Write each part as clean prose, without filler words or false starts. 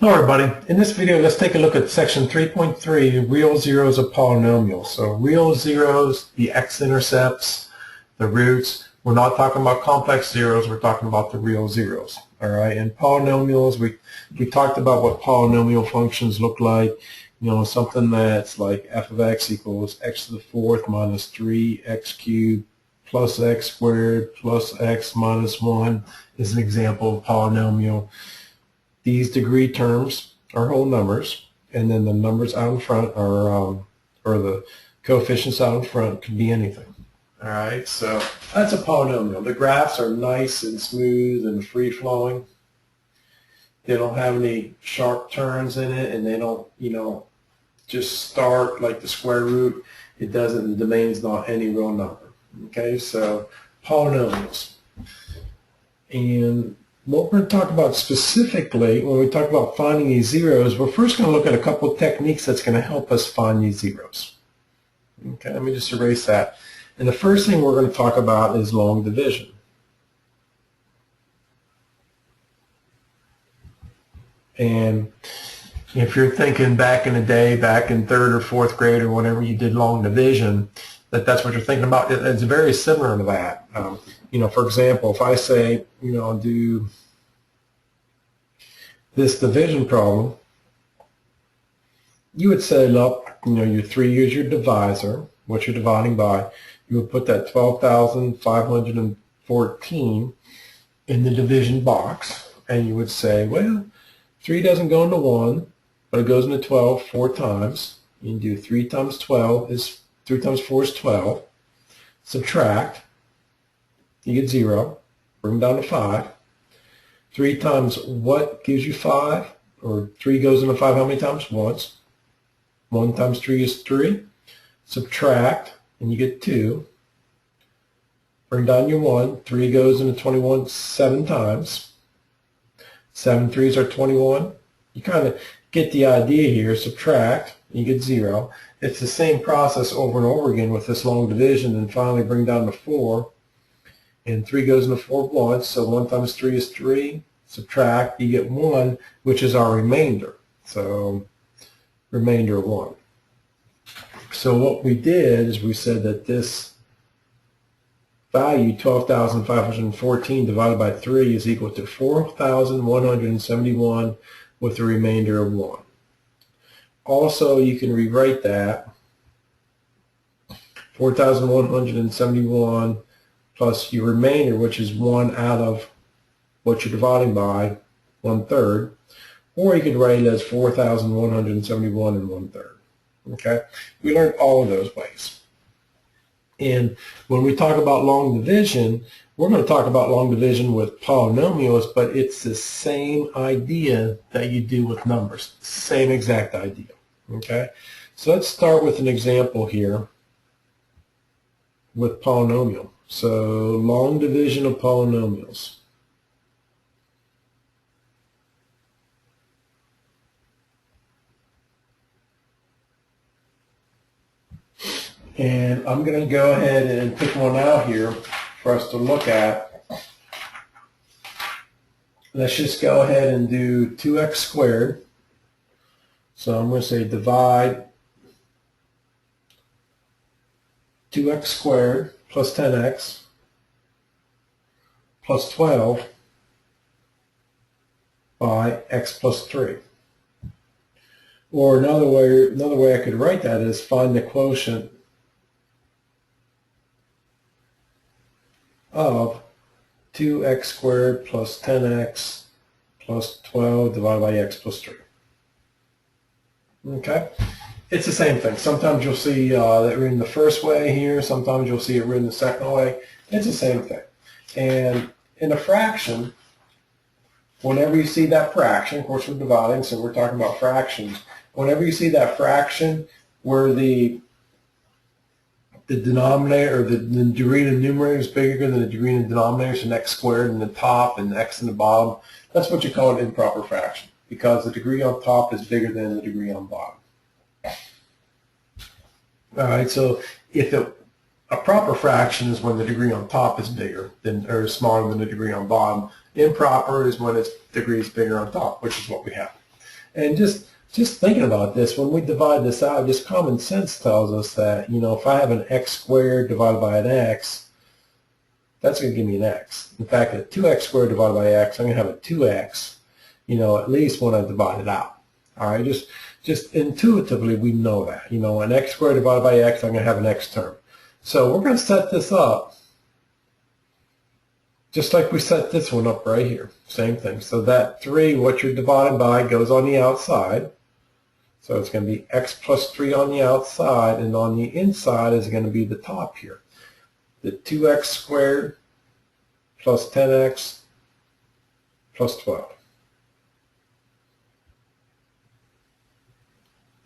Hello everybody. In this video, let's take a look at section 3.3, real zeros of polynomials. So real zeros, the x-intercepts, the roots. We're not talking about complex zeros, we're talking about the real zeros. All right, and polynomials, we talked about what polynomial functions look like. You know, something that's like f of x equals x to the fourth minus 3x cubed plus x squared plus x minus 1 is an example of polynomial. These degree terms are whole numbers, and then the numbers out in front are, or the coefficients out in front could be anything. All right, so that's a polynomial. The graphs are nice and smooth and free-flowing. They don't have any sharp turns in it, and they don't, just start like the square root. It doesn't, the domain's not any real number. Okay, so polynomials. And what we're going to talk about specifically when we talk about finding these zeros, we're first going to look at a couple of techniques that's going to help us find these zeros. Okay, let me just erase that. And the first thing we're going to talk about is long division. And if you're thinking back in the day, back in 3rd or 4th grade or whenever you did long division, that's what you're thinking about. It's very similar to that. For example, if I say, do this division problem, you would say, look, your 3 is your divisor, what you're dividing by. You would put that 12,514 in the division box, and you would say, well, 3 doesn't go into 1, but it goes into 12 4 times. You can do 3 times 12 is 3 times 4 is 12. Subtract. You get 0. Bring it down to 5. 3 times what gives you 5? Or 3 goes into 5 how many times? Once. 1 times 3 is 3. Subtract, and you get 2. Bring down your 1. 3 goes into 21 7 times. 7 3s are 21. You kind of get the idea here. Subtract, you get 0. It's the same process over and over again with this long division, and finally bring down to 4. And 3 goes into 4 once, so 1 times 3 is 3. Subtract, you get 1, which is our remainder. So remainder 1. So what we did is we said that this value, 12,514 divided by 3, is equal to 4,171 with a remainder of 1. Also, you can rewrite that 4,171 plus your remainder, which is 1 out of what you're dividing by, 1/3, or you could write it as 4,171 and 1/3. Okay, we learned all of those ways. And when we talk about long division, we're going to talk about long division with polynomials, but it's the same idea that you do with numbers, same exact idea. Okay, so let's start with an example here with polynomial. So long division of polynomials. And I'm going to go ahead and pick one out here for us to look at. Let's just go ahead and do 2x squared. So I'm going to say divide 2x squared plus 10x plus 12 by x plus 3. Or another way I could write that is find the quotient of 2x squared plus 10x plus 12 divided by x plus 3. Okay? It's the same thing. Sometimes you'll see that written the first way here. Sometimes you'll see it written the second way. It's the same thing. And in a fraction, whenever you see that fraction, of course we're dividing, so we're talking about fractions. Whenever you see that fraction where the denominator, or the degree in the numerator is bigger than the degree in the denominator, so x squared in the top and x in the bottom, that's what you call an improper fraction, because the degree on top is bigger than the degree on bottom. All right, so if a proper fraction is when the degree on top is bigger than, or smaller than the degree on bottom. Improper is when its degree is bigger on top, which is what we have. And just thinking about this, when we divide this out, just common sense tells us that, you know, if I have an x squared divided by an x, that's going to give me an x. In fact, a 2x squared divided by x, I'm going to have a 2x, you know, at least when I divide it out. All right, just intuitively we know that. You know, an x squared divided by x, I'm going to have an x term. So we're going to set this up just like we set this one up right here. Same thing. So that 3, what you're dividing by, goes on the outside. So it's going to be x plus 3 on the outside, and on the inside is going to be the top here. The 2x squared plus 10x plus 12.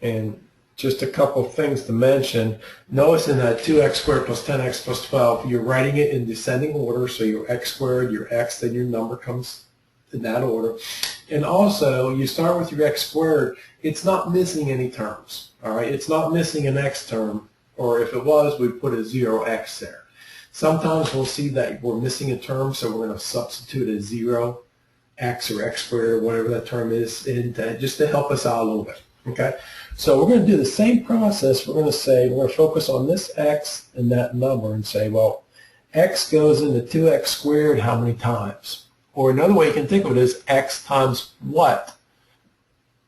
And just a couple things to mention. Notice in that 2x squared plus 10x plus 12, you're writing it in descending order, so your x squared, your x, then your number comes in that order. And also, you start with your x squared, it's not missing any terms. All right, it's not missing an x term, or if it was, we'd put a 0x there. Sometimes we'll see that we're missing a term, so we're going to substitute a 0x or x squared or whatever that term is, in just to help us out a little bit. Okay, so we're going to do the same process. We're going to focus on this x and that number and say, well, x goes into 2x squared how many times? Or another way you can think of it is x times what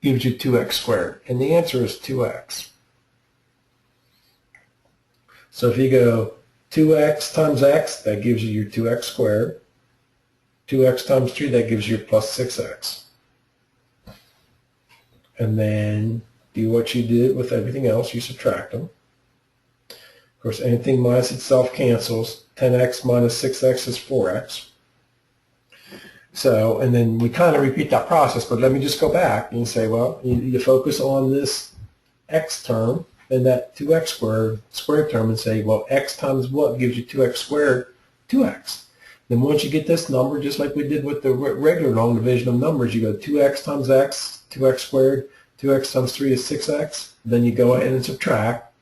gives you 2x squared? And the answer is 2x. So if you go 2x times x, that gives you your 2x squared. 2x times 3, that gives you plus 6x. And then do what you did with everything else, you subtract them. Of course, anything minus itself cancels. 10x minus 6x is 4x. So, and then we kind of repeat that process, but let me just go back and say, well, you focus on this x term and that 2x squared term and say, well, x times what gives you 2x squared? 2x. Then once you get this number, just like we did with the regular long division of numbers, you go 2x times x, 2x squared, 2x times 3 is 6x. Then you go ahead and subtract.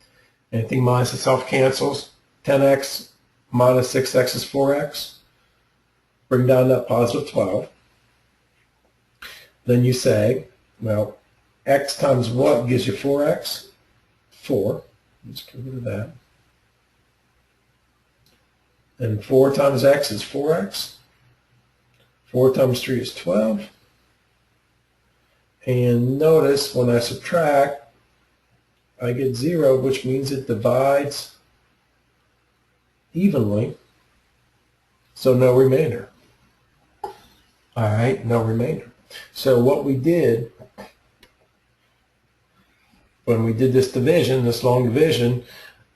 Anything minus itself cancels. 10x minus 6x is 4x. Bring down that positive 12. Then you say, well, x times what gives you 4x? 4. Let's get rid of that. And 4 times x is 4x. 4 times 3 is 12. And notice when I subtract, I get 0, which means it divides evenly. So no remainder. All right, no remainder. So what we did when we did this division, this long division,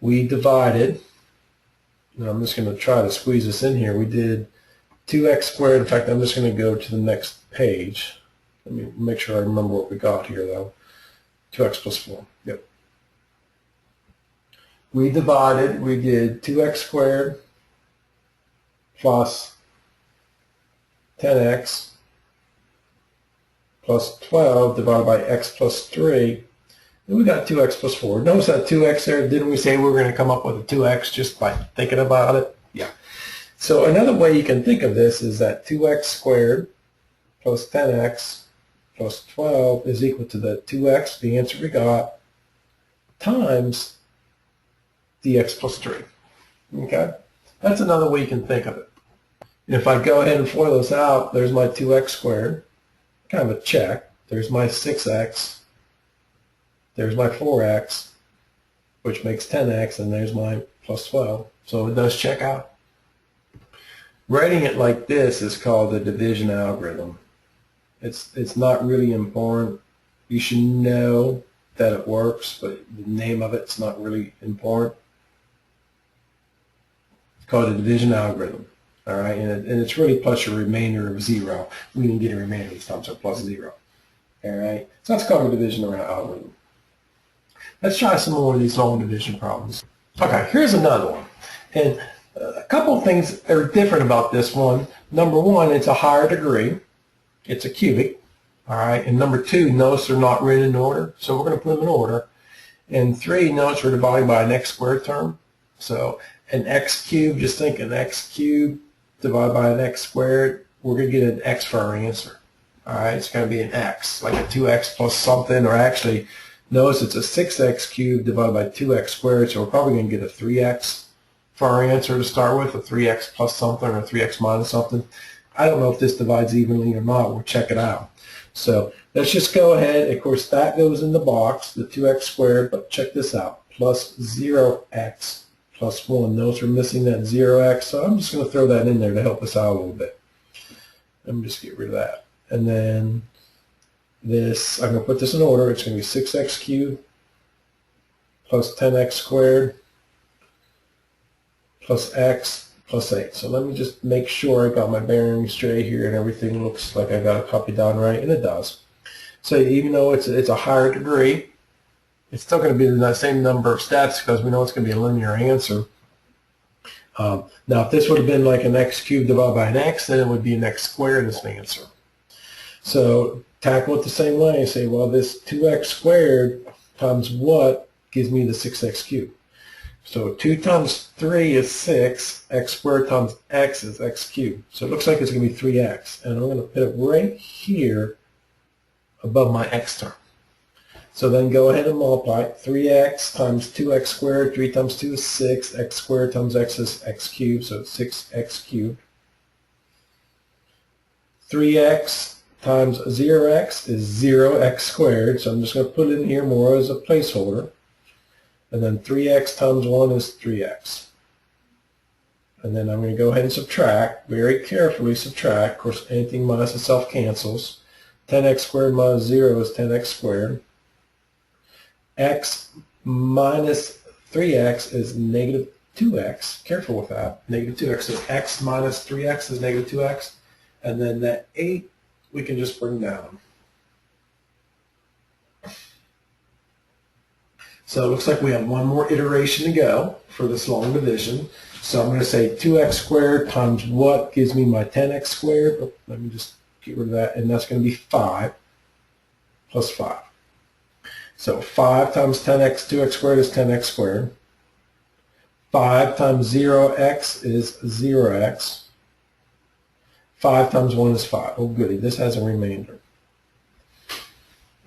we divided. Now I'm just going to try to squeeze this in here. We did 2x squared. In fact, I'm just going to go to the next page. Let me make sure I remember what we got here, though. 2x plus 4. Yep. We divided. We did 2x squared plus 10x plus 12 divided by x plus 3. And we got 2x plus 4. Notice that 2x there. Didn't we say we were going to come up with a 2x just by thinking about it? Yeah. So another way you can think of this is that 2x squared plus 10x plus 12 is equal to the 2x, the answer we got, times the x plus 3. Okay? That's another way you can think of it. And if I go ahead and FOIL this out, there's my 2x squared, kind of a check. There's my 6x. There's my 4x, which makes 10x, and there's my plus 12. So it does check out. Writing it like this is called the division algorithm. It's not really important. You should know that it works, but the name of it's not really important. It's called a division algorithm. All right, and it's really plus your remainder of 0. We didn't get a remainder this time, so plus 0. All right, so that's called a division algorithm. Let's try some more of these long division problems. Okay, here's another one. And a couple of things are different about this one. Number one, it's a higher degree. It's a cubic. All right, and number two, notice they're not written in order, so we're going to put them in order. And 3, notice we're dividing by an x squared term. So an x cubed, just think an x cubed divided by an x squared, we're going to get an x for our answer. All right, it's going to be an x, like a 2x plus something, or actually, notice it's a 6x cubed divided by 2x squared, so we're probably going to get a 3x for our answer to start with, a 3x plus something or 3x minus something. I don't know if this divides evenly or not. We'll check it out. So let's just go ahead. Of course, that goes in the box, the 2x squared, but check this out, plus 0x plus 1. Notice we're missing that 0x, so I'm just going to throw that in there to help us out a little bit. Let me just get rid of that. And then this, I'm going to put this in order. It's going to be 6x cubed plus 10x squared plus x plus 8. So let me just make sure I got my bearings straight here and everything looks like I got it copied down right, and it does. So even though it's a higher degree, it's still going to be the same number of steps because we know it's going to be a linear answer. Now, if this would have been like an x cubed divided by an x, then it would be an x squared as an answer. So tackle it the same way. Say, well, this 2x squared times what gives me the 6x cubed? So 2 times 3 is 6. X squared times x is x cubed. So it looks like it's going to be 3x. And I'm going to put it right here above my x term. So then go ahead and multiply 3x times 2x squared. 3 times 2 is 6. X squared times x is x cubed, so it's 6x cubed. 3x times 0x is 0x squared, so I'm just going to put it in here more as a placeholder. And then 3x times 1 is 3x. And then I'm going to go ahead and subtract, very carefully subtract. Of course, anything minus itself cancels. 10x squared minus 0 is 10x squared. X minus 3x is negative 2x. Careful with that. Negative 2x. So x minus 3x is negative 2x. And then that 8 we can just bring down. So it looks like we have one more iteration to go for this long division. So I'm going to say 2x squared times what gives me my 10x squared. Oh, let me just get rid of that. And that's going to be 5 plus 5. So 5 times 10x, 2x squared is 10x squared. 5 times 0x is 0x. 5 times 1 is 5. Oh, goody. This has a remainder.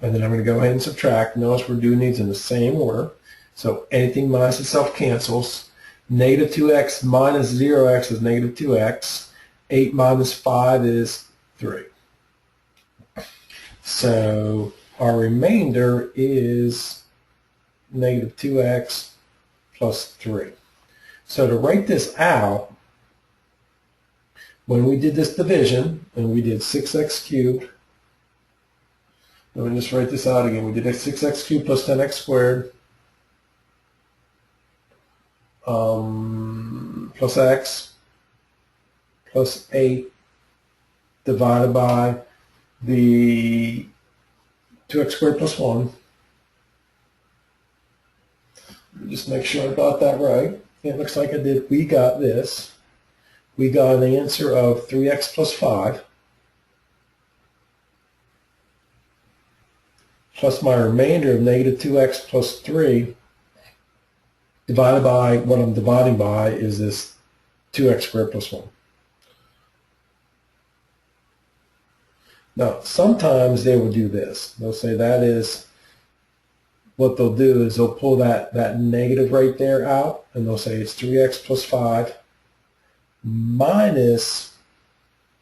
And then I'm going to go ahead and subtract. Notice we're doing these in the same order. So anything minus itself cancels. Negative 2x minus 0x is negative 2x. 8 minus 5 is 3. So our remainder is negative 2x plus 3. So to write this out, when we did this division, and we did 6x cubed, let me just write this out again. We did 6x cubed plus 10x squared plus x plus 8 divided by the 2x squared plus 1. Just make sure I got that right. It looks like I did. We got this. We got an answer of 3x plus 5 plus my remainder of negative 2x plus 3 divided by what I'm dividing by is this 2x squared plus 1. Now, sometimes they will do this. They'll say that is, what they'll do is they'll pull that negative right there out, and they'll say it's 3x plus 5 minus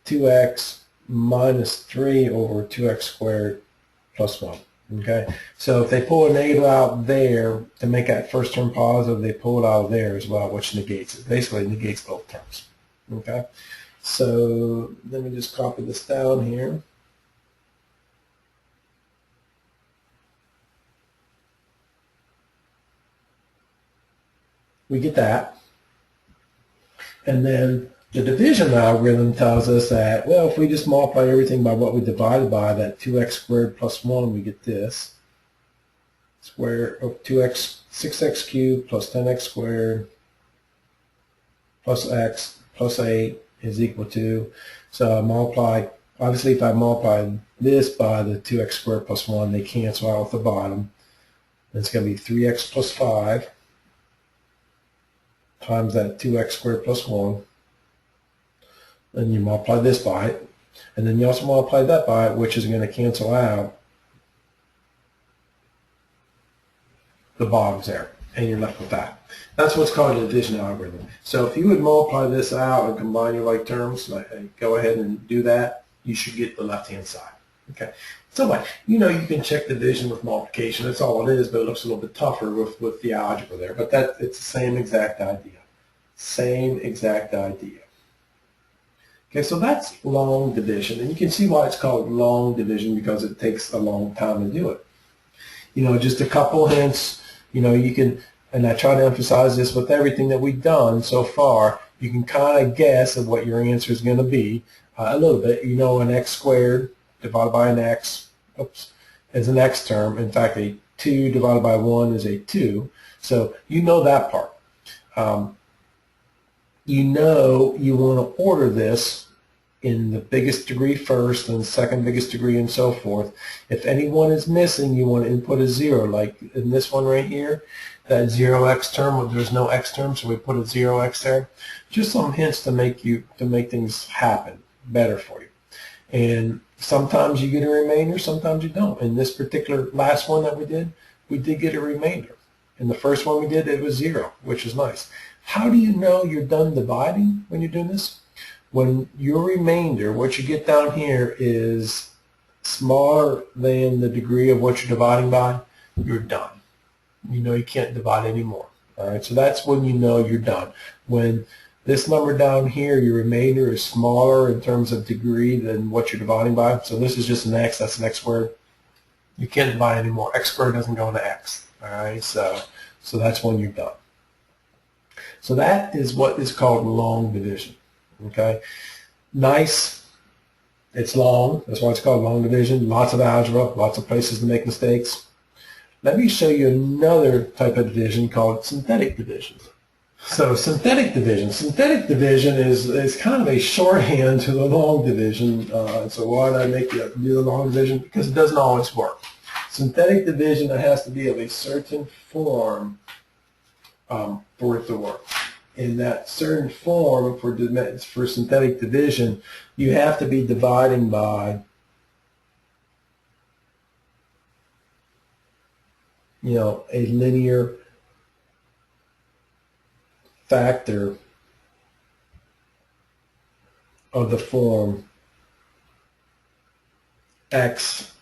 2x minus 3 over 2x squared plus 1. Okay, so if they pull a negative out there to make that first term positive, they pull it out of there as well, which negates it. Basically negates both terms. Okay, so let me just copy this down here. We get that. And then the division algorithm tells us that, well, if we just multiply everything by what we divided by, that 2x squared plus 1, we get this. Square of 6x cubed plus 10x squared plus x plus 8 is equal to, so I multiply, obviously if I multiply this by the 2x squared plus 1, they cancel out at the bottom. It's going to be 3x plus 5 times that 2x squared plus 1. Then you multiply this by it. And then you also multiply that by it, which is going to cancel out the bottoms there, and you're left with that. That's what's called a division algorithm. So if you would multiply this out and combine your like terms, go ahead and do that, you should get the left-hand side. Okay. So you know, you can check division with multiplication. That's all it is, but it looks a little bit tougher with the algebra there. But it's the same exact idea. Same exact idea. Okay, so that's long division, and you can see why it's called long division, because it takes a long time to do it. You know, just a couple hints. You know, you can, and I try to emphasize this with everything that we've done so far, you can kind of guess at what your answer is going to be a little bit. You know, an x squared divided by an x, is an x term. In fact, a 2 divided by 1 is a 2. So you know that part. You know you want to order this in the biggest degree first and second biggest degree and so forth. If any one is missing, you want to input a 0, like in this one right here, that 0x term, well, there's no x term, so we put a 0x there. Just some hints to make things happen better for you. And sometimes you get a remainder, sometimes you don't. In this particular last one that we did get a remainder. In the first one we did, it was 0, which is nice. How do you know you're done dividing when you're doing this? When your remainder, what you get down here, is smaller than the degree of what you're dividing by, you're done. You know you can't divide anymore. All right, so that's when you know you're done. When this number down here, your remainder is smaller in terms of degree than what you're dividing by. So this is just an x, that's an x squared. You can't divide anymore. X squared doesn't go into x. All right, so that's when you're done. So that is what is called long division. Okay, nice. It's long. That's why it's called long division. Lots of algebra, lots of places to make mistakes. Let me show you another type of division called synthetic division. So synthetic division is kind of a shorthand to the long division. So why did I make you do the long division? Because it doesn't always work. Synthetic division, it has to be of a certain form for it to work. In that certain form for synthetic division, you have to be dividing by, you know, a linear factor of the form x.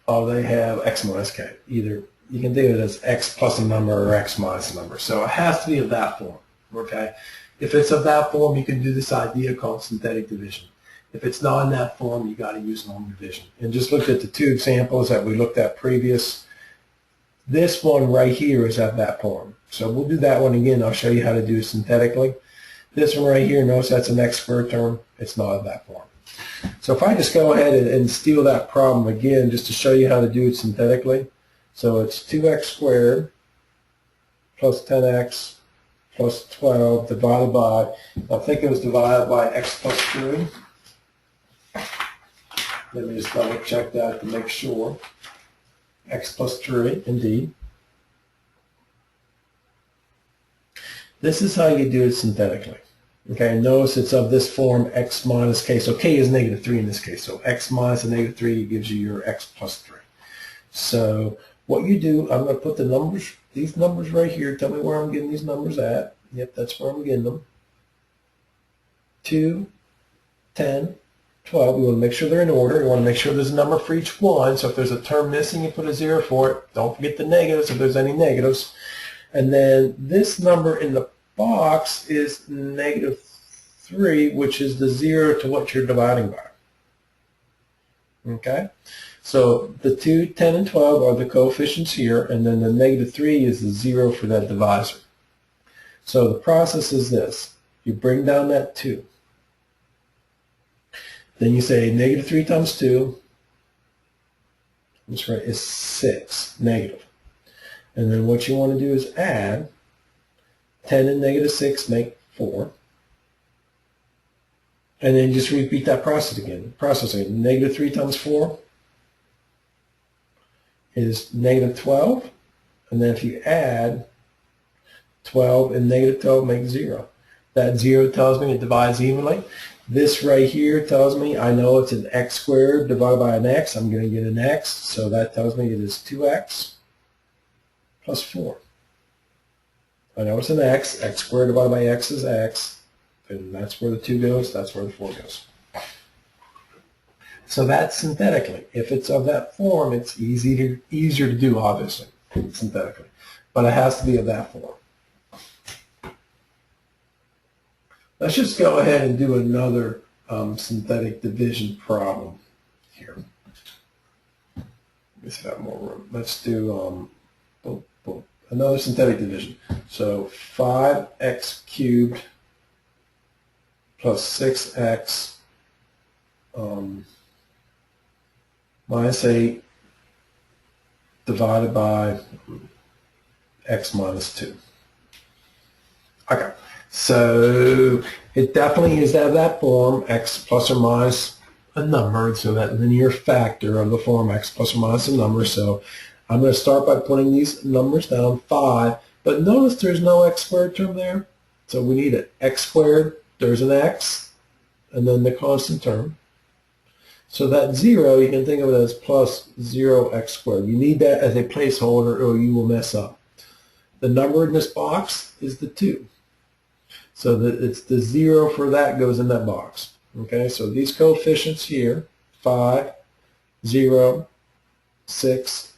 They have x minus k. Either you can think of it as x plus a number or x minus a number. So it has to be of that form. Okay, if it's of that form, you can do this idea called synthetic division. If it's not in that form, you got to use long division. And just look at the two examples that we looked at previous. This one right here is of that form. So we'll do that one again. I'll show you how to do it synthetically. This one right here, notice that's an x squared term. It's not of that form. So if I just go ahead and steal that problem again, just to show you how to do it synthetically. So it's 2x squared plus 10x plus 12 divided by, I think it was divided by x plus 3. Let me just double check that to make sure. X plus 3, indeed. This is how you do it synthetically. Okay, notice it's of this form, x minus k. So k is negative 3 in this case. So x minus a negative 3 gives you your x plus 3. So what you do, I'm going to put the numbers, these numbers right here. Tell me where I'm getting these numbers at. Yep, that's where I'm getting them. 2, 10, 12. We want to make sure they're in order. We want to make sure there's a number for each one. So if there's a term missing, you put a 0 for it. Don't forget the negatives if there's any negatives. And then this number in the box is negative 3, which is the 0 to what you're dividing by. Okay? So the 2, 10, and 12 are the coefficients here, and then the negative 3 is the 0 for that divisor. So the process is this. You bring down that 2. Then you say negative 3 times 2 that's right, is 6, negative. And then what you want to do is add 10 and negative 6 make 4. And then just repeat that process again. Processing negative 3 times 4 is negative 12. And then if you add 12 and negative 12 makes 0. That 0 tells me it divides evenly. This right here tells me I know it's an x squared divided by an x. I'm going to get an x, so that tells me it is 2x plus 4. I know it's an x. X squared divided by x is x. And that's where the 2 goes. That's where the 4 goes. So that's synthetically. If it's of that form, it's easier to do, obviously, synthetically. But it has to be of that form. Let's just go ahead and do another synthetic division problem here. Let's have more room. Let's do another synthetic division. So 5x cubed plus 6x minus 8 divided by x minus 2. Okay. So it definitely is that form, x plus or minus a number, so that linear factor of the form x plus or minus a number. So I'm going to start by putting these numbers down, 5, but notice there's no x squared term there. So we need an x squared, there's an x, and then the constant term. So that 0, you can think of it as plus 0x squared. You need that as a placeholder or you will mess up. The number in this box is the 2. So it's the 0 for that goes in that box. Okay, so these coefficients here, 5, 0, 6,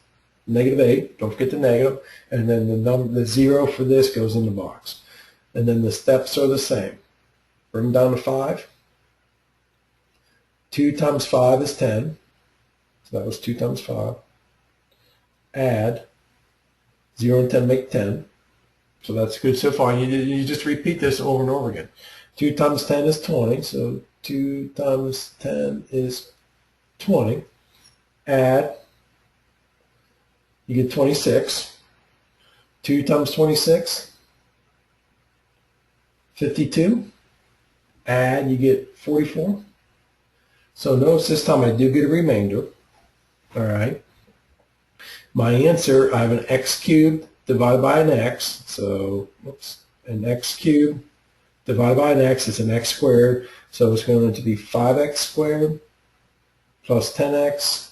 negative 8, don't forget the negative, and then the 0 for this goes in the box. And then the steps are the same. Bring them down to 5. 2 times 5 is 10. So that was 2 times 5. Add 0 and 10 make 10. So that's good so far. You just repeat this over and over again. 2 times 10 is 20. So 2 times 10 is 20. Add, you get 26. 2 times 26, 52. Add, you get 44. So notice this time I do get a remainder. All right. My answer, I have an x cubed divided by an x. So, an x cubed divided by an x is an x squared. So it's going to be 5x squared plus 10x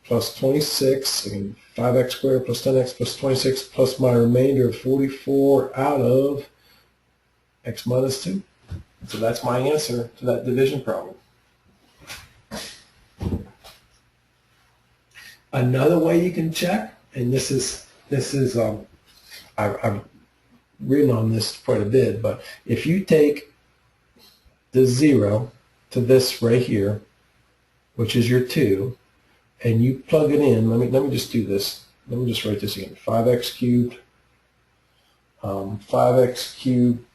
plus 26. And 5x squared plus 10x plus 26 plus my remainder of 44 out of x minus 2. So that's my answer to that division problem. Another way you can check, and this is I've written on this quite a bit, but if you take the 0 to this right here, which is your 2, and you plug it in, let me just do this. Let me just write this again. 5x cubed, 5x cubed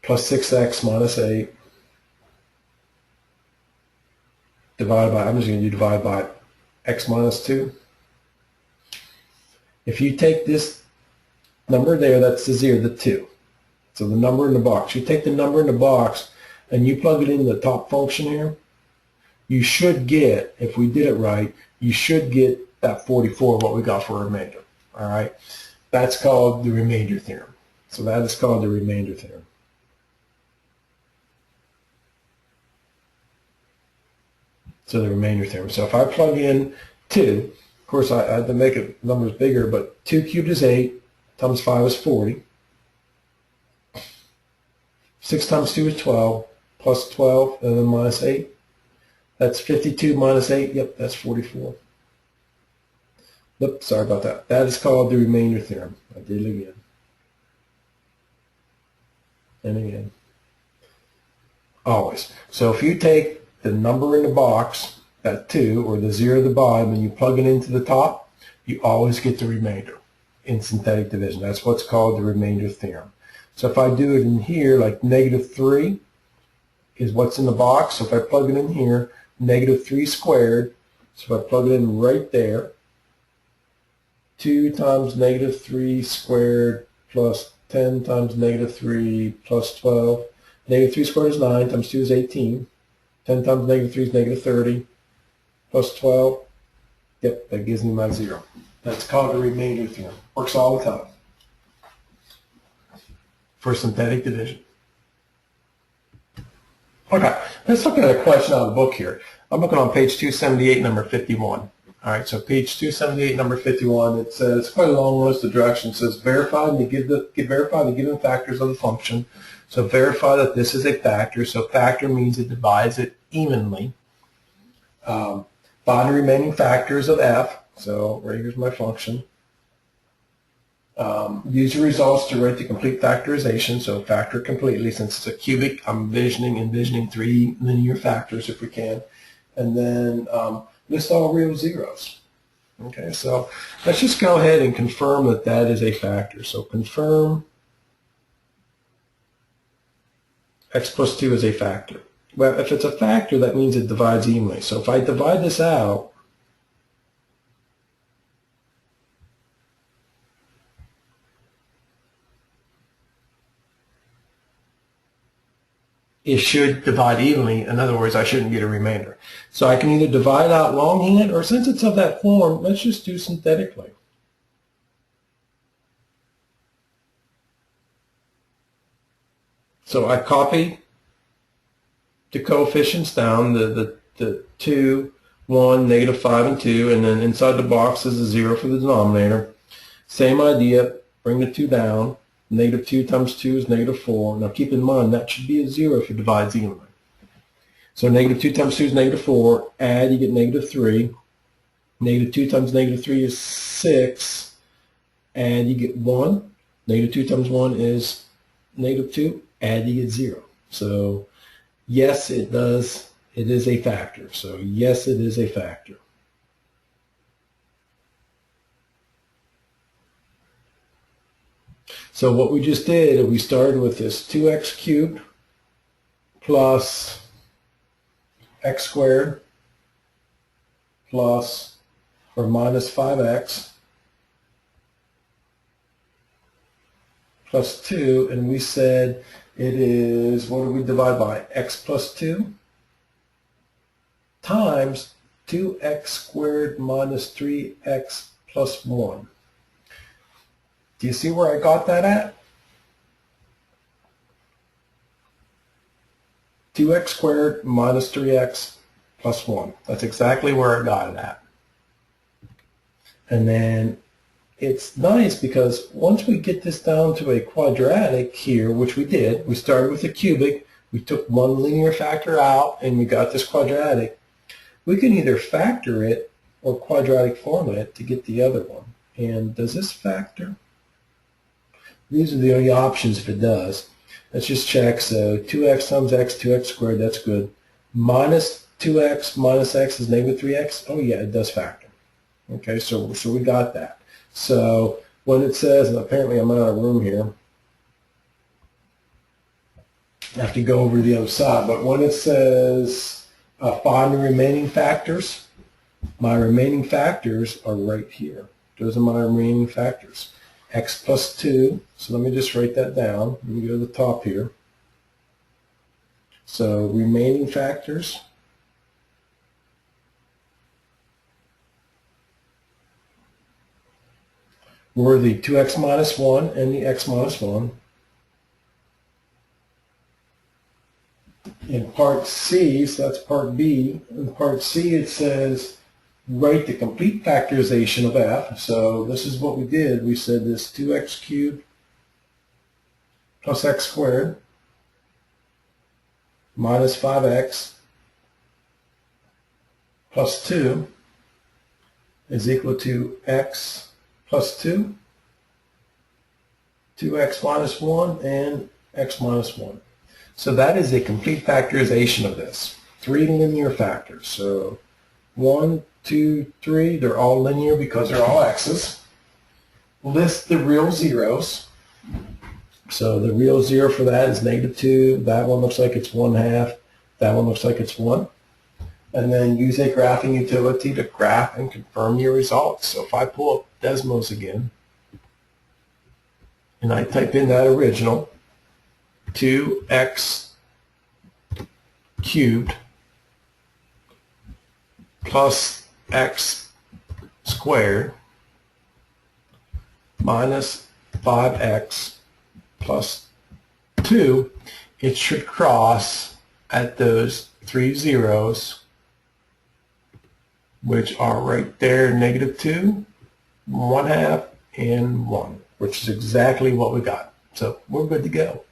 plus 6x minus 8 divided by, I'm just going to do divide by x minus 2. If you take this number there, that's the 0, the 2. So the number in the box. You take the number in the box and you plug it into the top function here, you should get, if we did it right, you should get that 44, what we got for a remainder. All right? That's called the remainder theorem. So that is called the remainder theorem. So the remainder theorem. So if I plug in 2, of course I had to make it numbers bigger, but 2 cubed is 8, times 5 is 40. 6 times 2 is 12, plus 12, and then minus 8. That's 52 minus 8, yep, that's 44. Oops, sorry about that. That is called the remainder theorem. I did it again. And again. Always. So if you take the number in the box, that 2, or the 0 at the bottom, and you plug it into the top, you always get the remainder in synthetic division. That's what's called the remainder theorem. So if I do it in here, like negative 3 is what's in the box. So if I plug it in here, negative 3 squared, so if I plug it in right there, 2 times negative 3 squared plus 10 times negative 3 plus 12. Negative 3 squared is 9, times 2 is 18. 10 times negative 3 is negative 30, plus 12. Yep, that gives me my 0. That's called the remainder theorem. Works all the time for synthetic division. Okay, let's look at a question out of the book here. I'm looking on page 278, number 51. All right, so page 278, number 51, it says, it's quite a long list of directions. It says, verify the given factors of the function. So verify that this is a factor. So factor means it divides it evenly. Find the remaining factors of f. So right here's my function. Use your results to write the complete factorization, so factor completely. Since it's a cubic, I'm envisioning 3 linear factors if we can. And then list all real zeros. Okay, so let's just go ahead and confirm that that is a factor. So confirm x plus 2 is a factor. Well, if it's a factor, that means it divides evenly. So if I divide this out, it should divide evenly. In other words, I shouldn't get a remainder. So I can either divide out longhand, or since it's of that form, let's just do synthetically. So I copy the coefficients down, the 2, 1, negative 5, and 2, and then inside the box is a 0 for the denominator. Same idea, bring the 2 down. Negative 2 times 2 is negative 4. Now keep in mind, that should be a 0 if it divides evenly. So negative 2 times 2 is negative 4. Add, you get negative 3. Negative 2 times negative 3 is 6. Add, you get 1. Negative 2 times 1 is negative 2. Add, you get 0. So yes, it does. It is a factor. So yes, it is a factor. So what we just did, we started with this 2x cubed plus x squared plus or minus 5x plus 2, and we said it is, what do we divide by? X plus 2 times 2x squared minus 3x plus 1. Do you see where I got that at? 2x squared minus 3x plus 1. That's exactly where I got it at. And then it's nice because once we get this down to a quadratic here, which we did, we started with a cubic, we took one linear factor out, and we got this quadratic. We can either factor it or quadratic form it to get the other one. And does this factor? These are the only options if it does. Let's just check. So 2x times x, 2x squared, that's good. Minus 2x minus x is negative 3x. Oh yeah, it does factor. Okay, so we got that. So when it says, and apparently I'm out of room here, I have to go over to the other side, but when it says find the remaining factors, my remaining factors are right here. Those are my remaining factors. X plus 2, so let me just write that down. Let me go to the top here. So remaining factors were the 2x minus 1 and the x minus 1. In part C, so that's part B, in part C it says write the complete factorization of f. So this is what we did. We said this 2x cubed plus x squared minus 5x plus 2 is equal to x plus 2, 2x minus 1, and x minus 1. So that is a complete factorization of this. 3 linear factors. So 1, 2, 3, they're all linear because they're all x's. List the real zeros. So the real zero for that is negative 2. That one looks like it's 1/2. That one looks like it's 1. And then use a graphing utility to graph and confirm your results. So if I pull up Desmos again, and I type in that original, 2x cubed plus x squared minus 5x plus 2, it should cross at those three zeros, which are right there, -2, 1/2, and 1, which is exactly what we got. So we're good to go.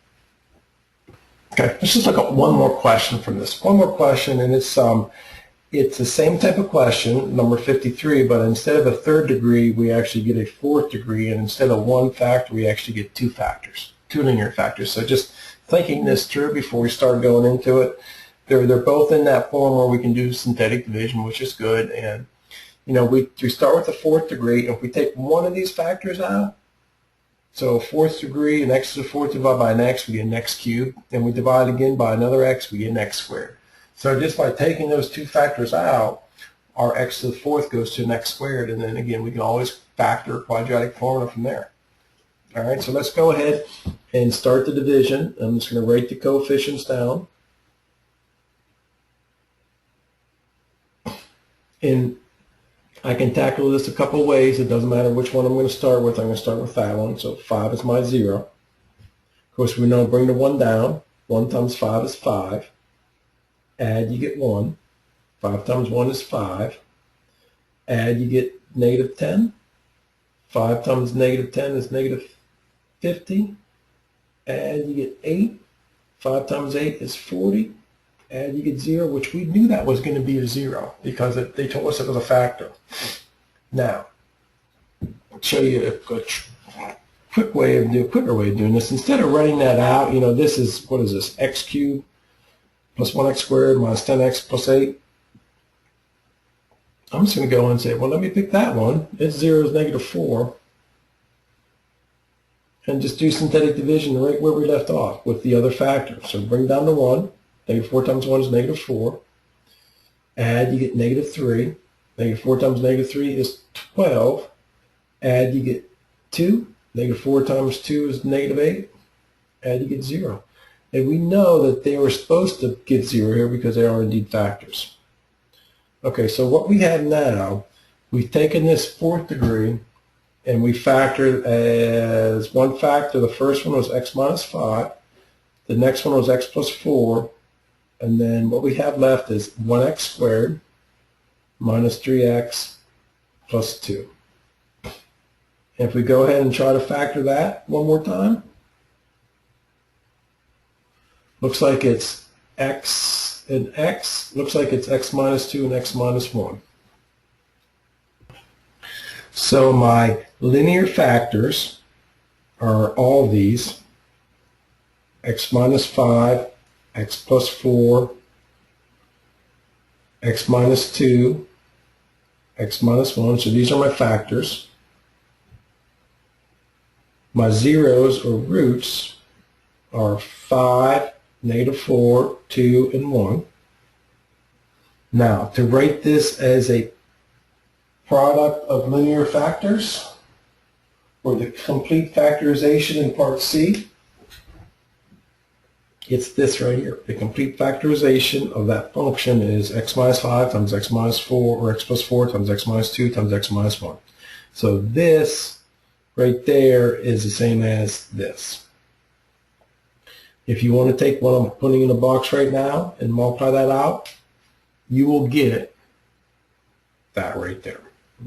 Okay, let's just look at one more question from this. One more question, and it's the same type of question, number 53, but instead of a third degree, we actually get a fourth degree, and instead of one factor, we actually get two factors, two linear factors. So just thinking this through before we start going into it, they're both in that form where we can do synthetic division, which is good. And you know, we start with the fourth degree. If we take one of these factors out, so fourth degree, an x to the fourth divided by an x, we get an x cubed. And we divide again by another x, we get an x squared. So just by taking those two factors out, our x to the fourth goes to an x squared. And then again, we can always factor a quadratic formula from there. All right, so let's go ahead and start the division. I'm just going to write the coefficients down. And I can tackle this a couple of ways. It doesn't matter which one I'm going to start with. I'm going to start with that one. So 5 is my 0. Of course, we know bring the 1 down. 1 times 5 is 5. Add, you get 1. 5 times 1 is 5. Add, you get -10. 5 times -10 is -50. Add, you get 8. 5 times 8 is 40. Add, you get 0, which we knew that was going to be a 0 because they told us it was a factor. Now, I'll show you a quicker way of doing this. Instead of writing that out, you know, this is, what is this, x cubed plus 1x squared minus 10x plus 8. I'm just going to go and say, well, let me pick that one. Its 0 is -4. And just do synthetic division right where we left off with the other factor. So bring down the 1. -4 times 1 is -4. Add, you get -3. -4 times -3 is 12. Add, you get 2. -4 times 2 is -8. Add, you get 0. And we know that they were supposed to give 0 here because they are indeed factors. Okay, so what we have now, we've taken this fourth degree and we factored as one factor. The first one was x minus 5. The next one was x plus 4. And then what we have left is 1x squared minus 3x plus 2. And if we go ahead and try to factor that one more time, looks like it's x and x. Looks like it's x minus 2 and x minus 1. So my linear factors are all these: x minus 5, x plus 4, x minus 2, x minus 1. So these are my factors. My zeros or roots are 5, -4, 2, and 1. Now, to write this as a product of linear factors, or the complete factorization in part C, it's this right here. The complete factorization of that function is x minus 5 times x minus 4, or x plus 4 times x minus 2 times x minus 1. So this right there is the same as this. If you want to take what I'm putting in the box right now and multiply that out, you will get that right there.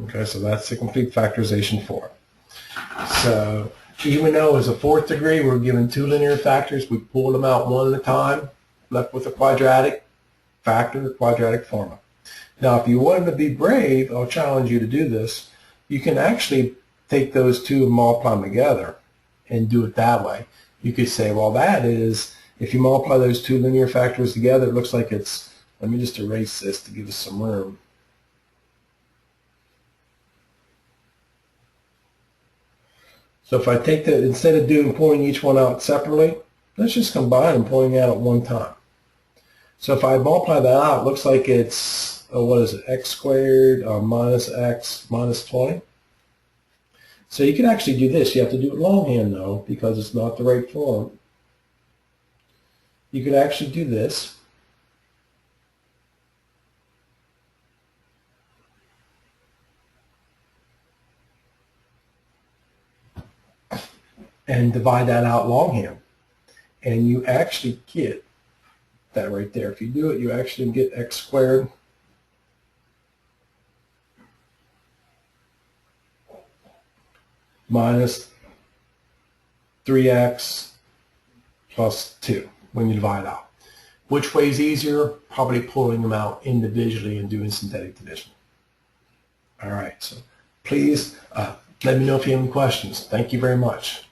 Okay, so that's the complete factorization for it. So even though it's a fourth degree, we're given two linear factors. We pulled them out one at a time, left with a quadratic factor, quadratic formula. Now, if you wanted to be brave, I'll challenge you to do this. You can actually take those two and multiply them together and do it that way. You could say, well, that is, if you multiply those two linear factors together, it looks like it's, let me just erase this to give us some room. So if I take that, instead of pulling each one out separately, let's just combine them, pulling it out at one time. So if I multiply that out, it looks like it's, what is it, x squared minus x minus 20. So you can actually do this. You have to do it longhand, though, because it's not the right form. You could actually do this. And divide that out longhand. And you actually get that right there. If you do it, you actually get x squared minus 3x plus 2 when you divide out. Which way is easier? Probably pulling them out individually and doing synthetic division. All right, so please let me know if you have any questions. Thank you very much.